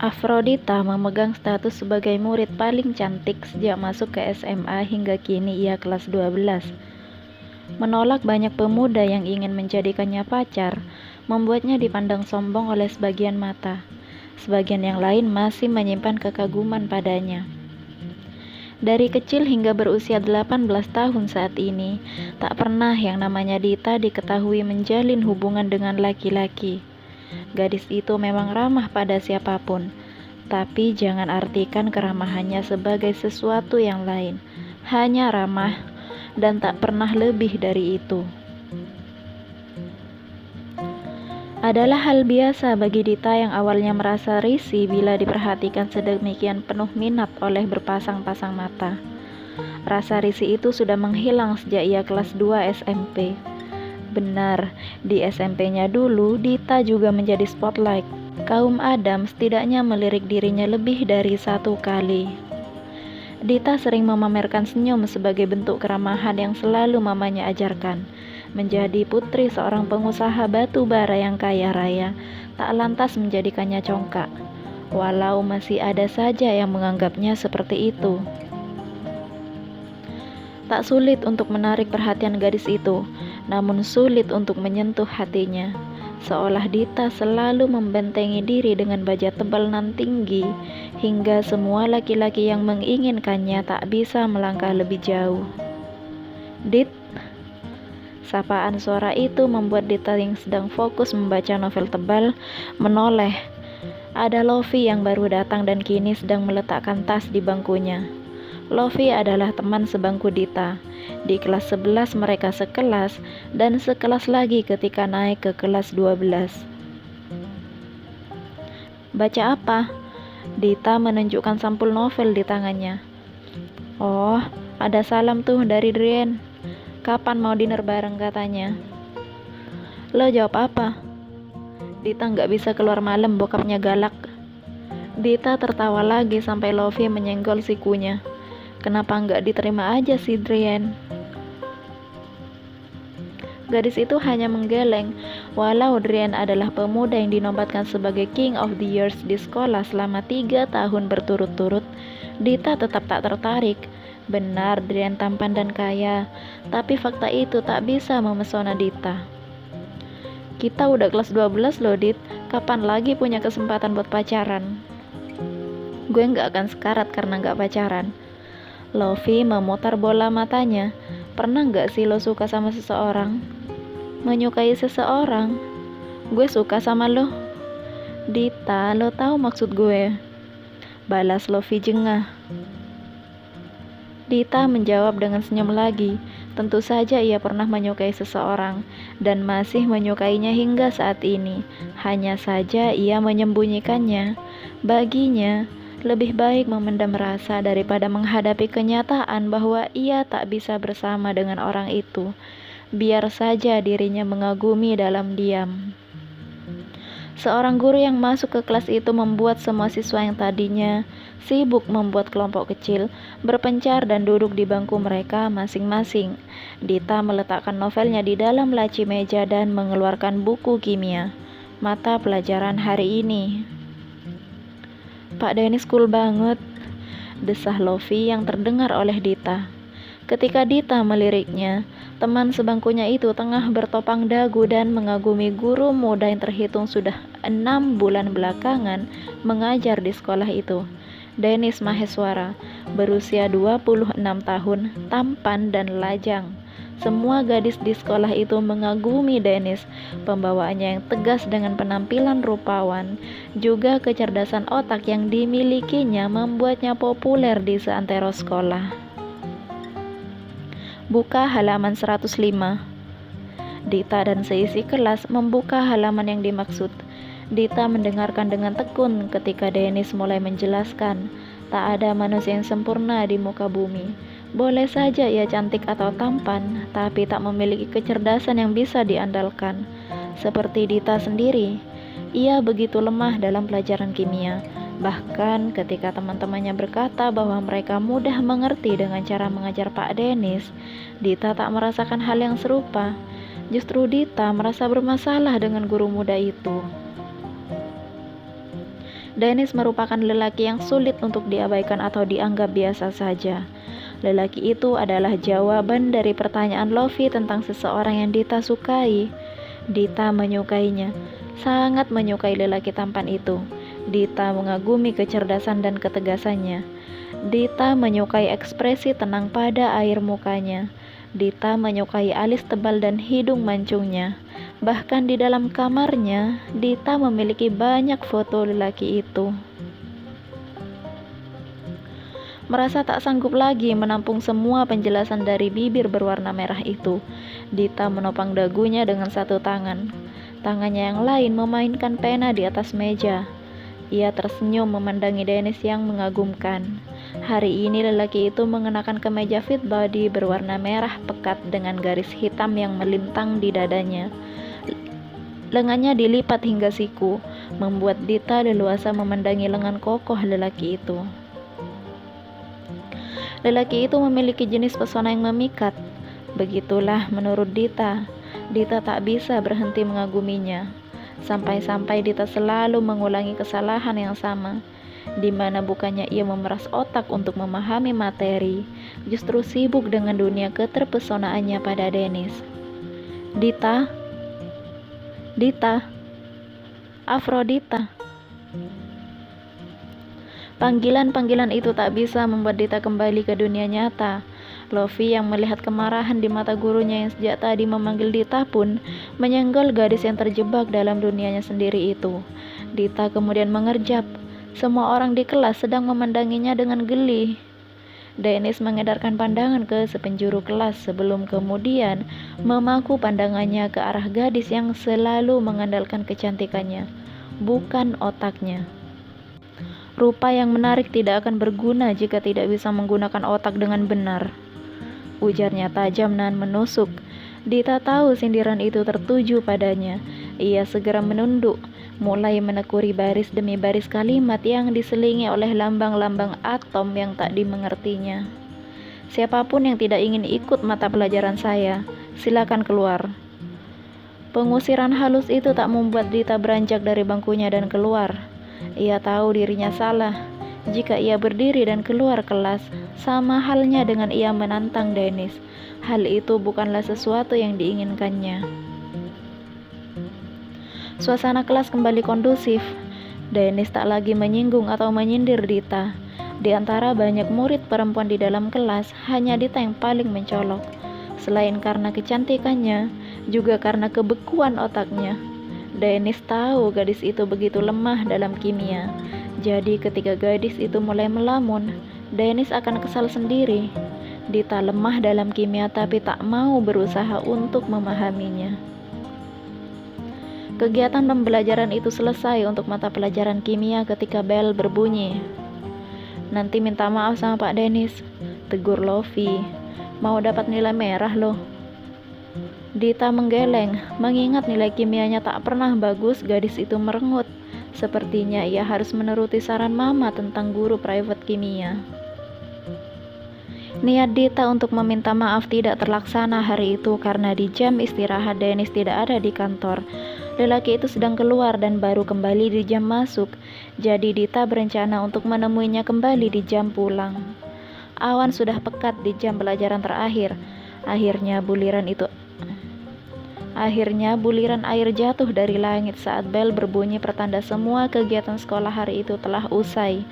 Afrodita memegang status sebagai murid paling cantik sejak masuk ke SMA hingga kini ia kelas 12. Menolak banyak pemuda yang ingin menjadikannya pacar, membuatnya dipandang sombong oleh sebagian mata. Sebagian yang lain masih menyimpan kekaguman padanya. Dari kecil hingga berusia 18 tahun saat ini, tak pernah yang namanya Dita diketahui menjalin hubungan dengan laki-laki. Gadis itu memang ramah pada siapapun, tapi jangan artikan keramahannya sebagai sesuatu yang lain. Hanya ramah dan tak pernah lebih dari itu. Adalah hal biasa bagi Dita yang awalnya merasa risih bila diperhatikan sedemikian penuh minat oleh berpasang-pasang mata. Rasa risih itu sudah menghilang sejak ia kelas 2 SMP. Benar, di SMP-nya dulu Dita juga menjadi spotlight. Kaum Adam setidaknya melirik dirinya lebih dari satu kali. Dita sering memamerkan senyum sebagai bentuk keramahan yang selalu mamanya ajarkan. Menjadi putri seorang pengusaha batu bara yang kaya raya tak lantas menjadikannya congkak, walau masih ada saja yang menganggapnya seperti itu. Tak sulit untuk menarik perhatian gadis itu, namun sulit untuk menyentuh hatinya. Seolah Dita selalu membentengi diri dengan baja tebal nan tinggi, hingga semua laki-laki yang menginginkannya tak bisa melangkah lebih jauh. Dit, sapaan suara itu membuat Dita yang sedang fokus membaca novel tebal menoleh. Ada Lofi yang baru datang dan kini sedang meletakkan tas di bangkunya. Lofi adalah teman sebangku Dita. Di kelas 11 mereka sekelas dan sekelas lagi ketika naik ke kelas 12. Baca apa? Dita menunjukkan sampul novel di tangannya. Oh, ada salam tuh dari Drien. Kapan mau dinner bareng katanya. Lo jawab apa? Dita nggak bisa keluar malam, bokapnya galak. Dita tertawa lagi sampai Lofi menyenggol sikunya. Kenapa nggak diterima aja si Drien? Gadis itu hanya menggeleng. Walau Drien adalah pemuda yang dinobatkan sebagai King of the Years di sekolah selama 3 tahun berturut-turut, Dita tetap tak tertarik. Benar, Drien tampan dan kaya, tapi fakta itu tak bisa memesona Dita. Kita udah kelas 12 loh, Dit. Kapan lagi punya kesempatan buat pacaran? Gue nggak akan sekarat karena nggak pacaran. Lofi memutar bola matanya. Pernah nggak sih lo suka sama seseorang? Menyukai seseorang? Gue suka sama lo. Dita, lo tahu maksud gue? Balas Lofi jengah. Dita menjawab dengan senyum lagi. Tentu saja ia pernah menyukai seseorang dan masih menyukainya hingga saat ini. Hanya saja ia menyembunyikannya. Baginya, lebih baik memendam rasa daripada menghadapi kenyataan bahwa ia tak bisa bersama dengan orang itu. Biar saja dirinya mengagumi dalam diam. Seorang guru yang masuk ke kelas itu membuat semua siswa yang tadinya sibuk membuat kelompok kecil berpencar dan duduk di bangku mereka masing-masing. Dita meletakkan novelnya di dalam laci meja dan mengeluarkan buku kimia. Mata pelajaran hari ini. Pak Dennis cool banget, desah Lofi yang terdengar oleh Dita. Ketika Dita meliriknya, teman sebangkunya itu tengah bertopang dagu dan mengagumi guru muda yang terhitung sudah 6 bulan belakangan mengajar di sekolah itu. Dennis Maheswara, berusia 26 tahun, tampan dan lajang. Semua gadis di sekolah itu mengagumi Dennis. Pembawaannya yang tegas dengan penampilan rupawan, juga kecerdasan otak yang dimilikinya membuatnya populer di seantero sekolah. Buka halaman 105. Dita dan seisi kelas membuka halaman yang dimaksud. Dita mendengarkan dengan tekun ketika Dennis mulai menjelaskan, tak ada manusia yang sempurna di muka bumi. Boleh saja ia cantik atau tampan, tapi tak memiliki kecerdasan yang bisa diandalkan. Seperti Dita sendiri, ia begitu lemah dalam pelajaran kimia. Bahkan ketika teman-temannya berkata bahwa mereka mudah mengerti dengan cara mengajar Pak Dennis, Dita tak merasakan hal yang serupa. Justru Dita merasa bermasalah dengan guru muda itu. Dennis merupakan lelaki yang sulit untuk diabaikan atau dianggap biasa saja. Lelaki itu adalah jawaban dari pertanyaan Lofi tentang seseorang yang Dita sukai. Dita menyukainya, sangat menyukai lelaki tampan itu. Dita mengagumi kecerdasan dan ketegasannya. Dita menyukai ekspresi tenang pada air mukanya. Dita menyukai alis tebal dan hidung mancungnya. Bahkan di dalam kamarnya, Dita memiliki banyak foto lelaki itu. Merasa tak sanggup lagi menampung semua penjelasan dari bibir berwarna merah itu, Dita menopang dagunya dengan satu tangan. Tangannya yang lain memainkan pena di atas meja. Ia tersenyum memandangi Dennis yang mengagumkan. Hari ini lelaki itu mengenakan kemeja fit body berwarna merah pekat dengan garis hitam yang melintang di dadanya. Lengannya dilipat hingga siku, membuat Dita leluasa memandangi lengan kokoh lelaki itu. Lelaki itu memiliki jenis pesona yang memikat. Begitulah menurut Dita. Dita tak bisa berhenti mengaguminya. Sampai-sampai Dita selalu mengulangi kesalahan yang sama, di mana bukannya ia memeras otak untuk memahami materi, justru sibuk dengan dunia keterpesonaannya pada Dennis. Dita, Dita, Afrodita. Panggilan-panggilan itu tak bisa membuat Dita kembali ke dunia nyata. Lofi yang melihat kemarahan di mata gurunya yang sejak tadi memanggil Dita pun menyenggol gadis yang terjebak dalam dunianya sendiri itu. Dita kemudian mengerjap. Semua orang di kelas sedang memandanginya dengan geli. Dennis mengedarkan pandangan ke sepenjuru kelas sebelum kemudian memaku pandangannya ke arah gadis yang selalu mengandalkan kecantikannya, bukan otaknya. Rupa yang menarik tidak akan berguna jika tidak bisa menggunakan otak dengan benar, ujarnya tajam dan menusuk. Dita tahu sindiran itu tertuju padanya. Ia segera menunduk, mulai menekuri baris demi baris kalimat yang diselingi oleh lambang-lambang atom yang tak dimengertinya. Siapapun yang tidak ingin ikut mata pelajaran saya, silakan keluar. Pengusiran halus itu tak membuat Dita beranjak dari bangkunya dan keluar. Ia tahu dirinya salah. Jika ia berdiri dan keluar kelas, sama halnya dengan ia menantang Dennis. Hal itu bukanlah sesuatu yang diinginkannya. Suasana kelas kembali kondusif. Dennis tak lagi menyinggung atau menyindir Dita. Di antara banyak murid perempuan di dalam kelas, hanya Dita yang paling mencolok. Selain karena kecantikannya, juga karena kebekuan otaknya. Dennis tahu gadis itu begitu lemah dalam kimia. Jadi ketika gadis itu mulai melamun, Dennis akan kesal sendiri. Dita lemah dalam kimia tapi tak mau berusaha untuk memahaminya. Kegiatan pembelajaran itu selesai untuk mata pelajaran kimia ketika bel berbunyi. Nanti minta maaf sama Pak Dennis, tegur Lofi. Mau dapat nilai merah loh. Dita menggeleng, mengingat nilai kimianya tak pernah bagus. Gadis itu merengut. Sepertinya ia harus menuruti saran mama tentang guru private kimia. Niat Dita untuk meminta maaf tidak terlaksana hari itu karena di jam istirahat Dennis tidak ada di kantor. Lelaki itu sedang keluar dan baru kembali di jam masuk. Jadi Dita berencana untuk menemuinya kembali di jam pulang. Awan sudah pekat di jam pelajaran terakhir. Akhirnya buliran air jatuh dari langit saat bel berbunyi pertanda semua kegiatan sekolah hari itu telah usai.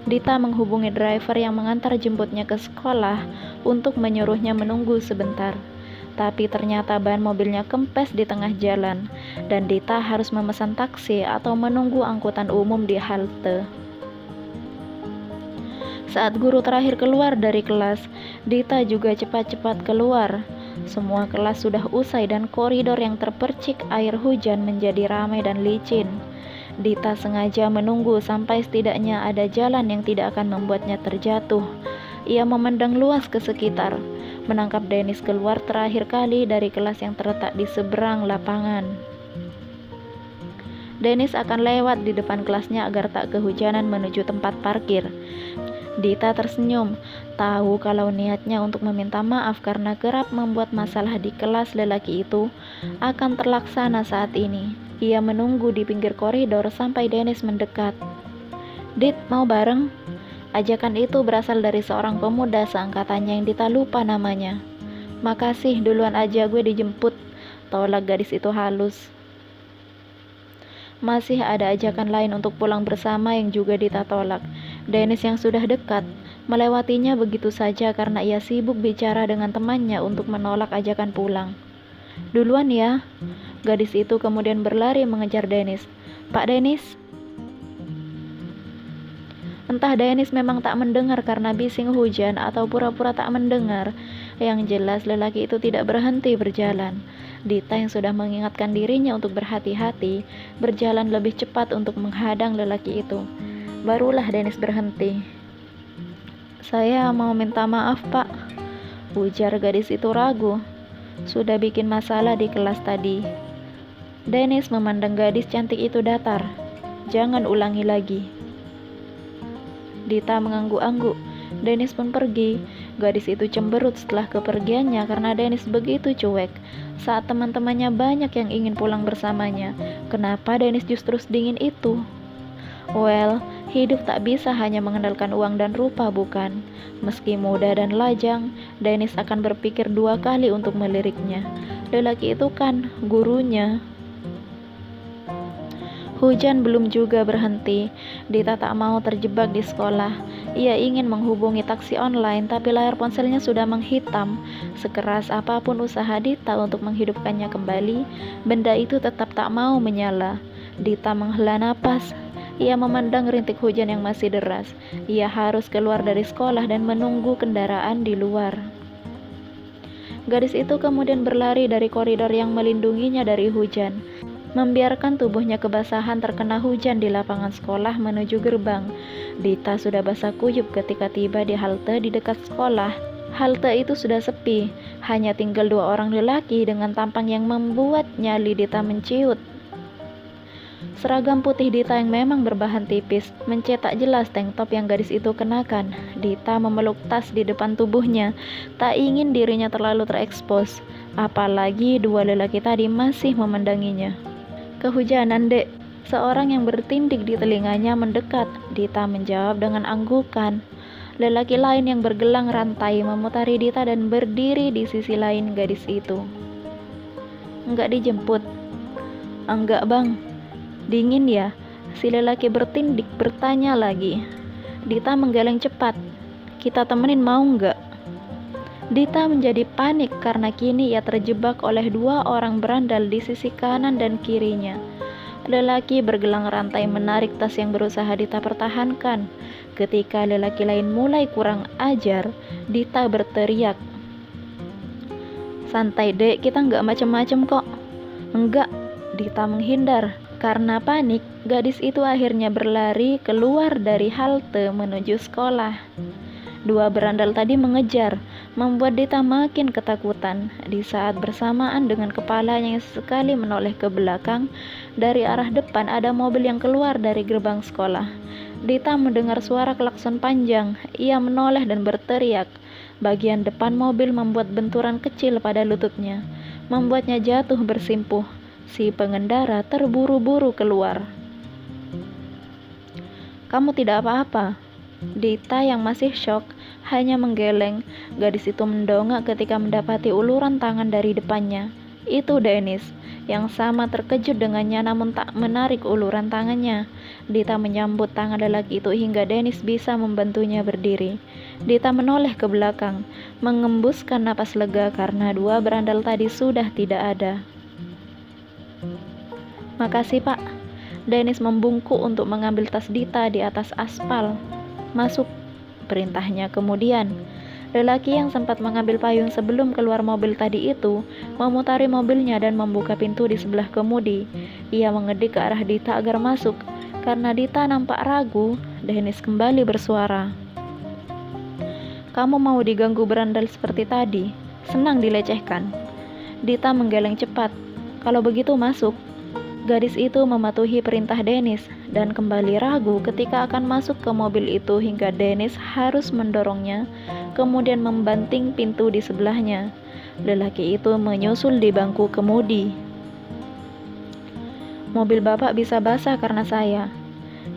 Dita menghubungi driver yang mengantar jemputnya ke sekolah untuk menyuruhnya menunggu sebentar. Tapi ternyata ban mobilnya kempes di tengah jalan dan Dita harus memesan taksi atau menunggu angkutan umum di halte. Saat guru terakhir keluar dari kelas, Dita juga cepat-cepat keluar. Semua kelas sudah usai dan koridor yang terpercik air hujan menjadi ramai dan licin. Dita sengaja menunggu sampai setidaknya ada jalan yang tidak akan membuatnya terjatuh. Ia memandang luas ke sekitar, menangkap Dennis keluar terakhir kali dari kelas yang terletak di seberang lapangan. Dennis akan lewat di depan kelasnya agar tak kehujanan menuju tempat parkir. Dita tersenyum, tahu kalau niatnya untuk meminta maaf karena kerap membuat masalah di kelas lelaki itu akan terlaksana saat ini. Ia menunggu di pinggir koridor sampai Dennis mendekat. "Dit, mau bareng?" Ajakan itu berasal dari seorang pemuda seangkatannya yang Dita lupa namanya. "Makasih, duluan aja gue dijemput," tolak gadis itu halus. Masih ada ajakan lain untuk pulang bersama yang juga Dita tolak. Dennis yang sudah dekat melewatinya begitu saja karena ia sibuk bicara dengan temannya untuk menolak ajakan pulang. "Duluan ya." Gadis itu kemudian berlari mengejar Dennis. "Pak Dennis." Entah Dennis memang tak mendengar karena bising hujan atau pura-pura tak mendengar. Yang jelas lelaki itu tidak berhenti berjalan. Dita yang sudah mengingatkan dirinya untuk berhati-hati, berjalan lebih cepat untuk menghadang lelaki itu. Barulah Dennis berhenti. "Saya mau minta maaf, Pak," ujar gadis itu ragu. "Sudah bikin masalah di kelas tadi." Dennis memandang gadis cantik itu datar. "Jangan ulangi lagi." Dita mengangguk-angguk. Dennis pun pergi. Gadis itu cemberut setelah kepergiannya karena Dennis begitu cuek. Saat teman-temannya banyak yang ingin pulang bersamanya, kenapa Dennis justru sedingin itu? Well, hidup tak bisa hanya mengandalkan uang dan rupa, bukan? Meski muda dan lajang, Dennis akan berpikir dua kali untuk meliriknya. Lelaki itu kan gurunya. Hujan belum juga berhenti. Dita tak mau terjebak di sekolah. Ia ingin menghubungi taksi online, tapi layar ponselnya sudah menghitam. Sekeras apapun usaha Dita untuk menghidupkannya kembali, benda itu tetap tak mau menyala. Dita menghela napas. Ia memandang rintik hujan yang masih deras. Ia harus keluar dari sekolah dan menunggu kendaraan di luar. Gadis itu kemudian berlari dari koridor yang melindunginya dari hujan, membiarkan tubuhnya kebasahan terkena hujan di lapangan sekolah menuju gerbang. Dita sudah basah kuyup ketika tiba di halte di dekat sekolah. Halte itu sudah sepi, hanya tinggal dua orang lelaki dengan tampang yang membuat nyali Dita menciut. Seragam putih Dita yang memang berbahan tipis mencetak jelas tank top yang gadis itu kenakan. Dita memeluk tas di depan tubuhnya, tak ingin dirinya terlalu terekspos. Apalagi dua lelaki tadi masih memandanginya. "Kehujanan, Dek." Seorang yang bertindik di telinganya mendekat. Dita menjawab dengan anggukan. Lelaki lain yang bergelang rantai memutari Dita dan berdiri di sisi lain gadis itu. "Enggak dijemput?" "Enggak, Bang." "Dingin ya?" Si lelaki bertindik bertanya lagi. Dita menggeleng cepat. "Kita temenin mau enggak?" Dita menjadi panik karena kini ia terjebak oleh dua orang berandal di sisi kanan dan kirinya. Lelaki bergelang rantai menarik tas yang berusaha Dita pertahankan. Ketika lelaki lain mulai kurang ajar, Dita berteriak, "Santai, Dek, kita nggak macem-macem kok." "Enggak." Dita menghindar. Karena panik, gadis itu akhirnya berlari keluar dari halte menuju sekolah. Dua berandal tadi mengejar, membuat Dita makin ketakutan. Di saat bersamaan dengan kepalanya yang sesekali menoleh ke belakang, dari arah depan ada mobil yang keluar dari gerbang sekolah. Dita mendengar suara klakson panjang. Ia menoleh dan berteriak. Bagian depan mobil membuat benturan kecil pada lututnya, membuatnya jatuh bersimpuh. Si pengendara terburu-buru keluar. "Kamu tidak apa-apa?" Dita yang masih syok hanya menggeleng. Gadis itu mendongak ketika mendapati uluran tangan dari depannya. Itu Dennis, yang sama terkejut dengannya namun tak menarik uluran tangannya. Dita menyambut tangan lelaki itu hingga Dennis bisa membantunya berdiri. Dita menoleh ke belakang, mengembuskan napas lega karena dua berandal tadi sudah tidak ada. "Makasih, Pak." Dennis membungkuk untuk mengambil tas Dita di atas aspal. "Masuk," perintahnya kemudian. Lelaki yang sempat mengambil payung sebelum keluar mobil tadi itu memutari mobilnya dan membuka pintu di sebelah kemudi. Ia mengedik ke arah Dita agar masuk. Karena Dita nampak ragu, Dennis kembali bersuara. "Kamu mau diganggu berandal seperti tadi? Senang dilecehkan." Dita menggeleng cepat. "Kalau begitu masuk." Gadis itu mematuhi perintah Dennis dan kembali ragu ketika akan masuk ke mobil itu hingga Dennis harus mendorongnya, kemudian membanting pintu di sebelahnya. Lelaki itu menyusul di bangku kemudi. "Mobil Bapak bisa basah karena saya."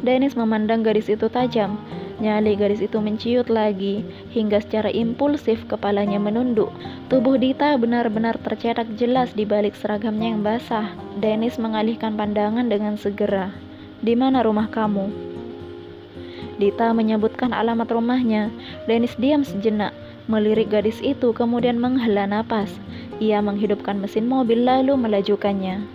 Dennis memandang gadis itu tajam. Nyali gadis itu menciut lagi, hingga secara impulsif kepalanya menunduk. Tubuh Dita benar-benar tercetak jelas di balik seragamnya yang basah. Dennis mengalihkan pandangan dengan segera. "Di mana rumah kamu?" Dita menyebutkan alamat rumahnya. Dennis diam sejenak, melirik gadis itu, kemudian menghela napas. Ia menghidupkan mesin mobil lalu melajukannya.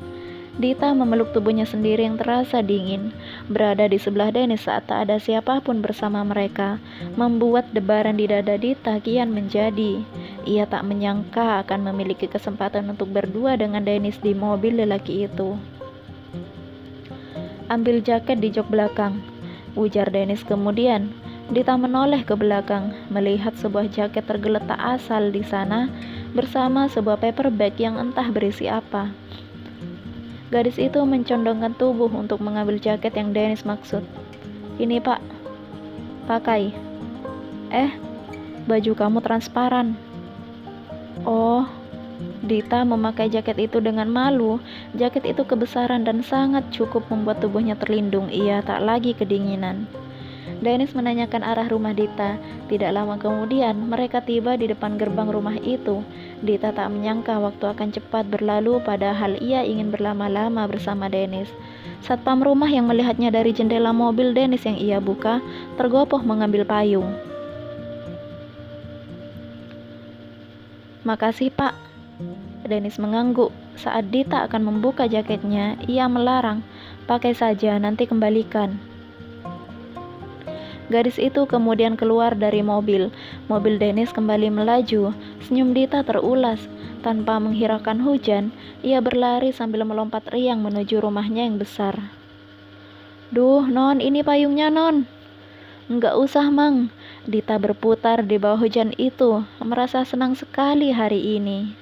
Dita memeluk tubuhnya sendiri yang terasa dingin. Berada di sebelah Dennis saat tak ada siapapun bersama mereka, membuat debaran di dada Dita kian menjadi. Ia tak menyangka akan memiliki kesempatan untuk berdua dengan Dennis di mobil lelaki itu. "Ambil jaket di jok belakang," ujar Dennis kemudian. Dita menoleh ke belakang, melihat sebuah jaket tergeletak asal di sana bersama sebuah paper bag yang entah berisi apa. Gadis itu mencondongkan tubuh untuk mengambil jaket yang Dennis maksud. "Ini Pak, pakai." Baju kamu transparan." "Oh." Dita memakai jaket itu dengan malu. Jaket itu kebesaran dan sangat cukup membuat tubuhnya terlindung. Ia tak lagi kedinginan. Dennis menanyakan arah rumah Dita. Tidak lama kemudian, mereka tiba di depan gerbang rumah itu. Dita tak menyangka waktu akan cepat berlalu, padahal ia ingin berlama-lama bersama Dennis. Satpam rumah yang melihatnya dari jendela mobil Dennis yang ia buka, tergopoh mengambil payung. "Makasih Pak." Dennis mengangguk. Saat Dita akan membuka jaketnya, ia melarang, "Pakai saja, nanti kembalikan." Gadis itu kemudian keluar dari mobil. Mobil Dennis kembali melaju. Senyum Dita terulas. Tanpa menghiraukan hujan, ia berlari sambil melompat riang menuju rumahnya yang besar. "Duh, Non, ini payungnya, Non." "Enggak usah, Mang." Dita berputar di bawah hujan itu, merasa senang sekali hari ini.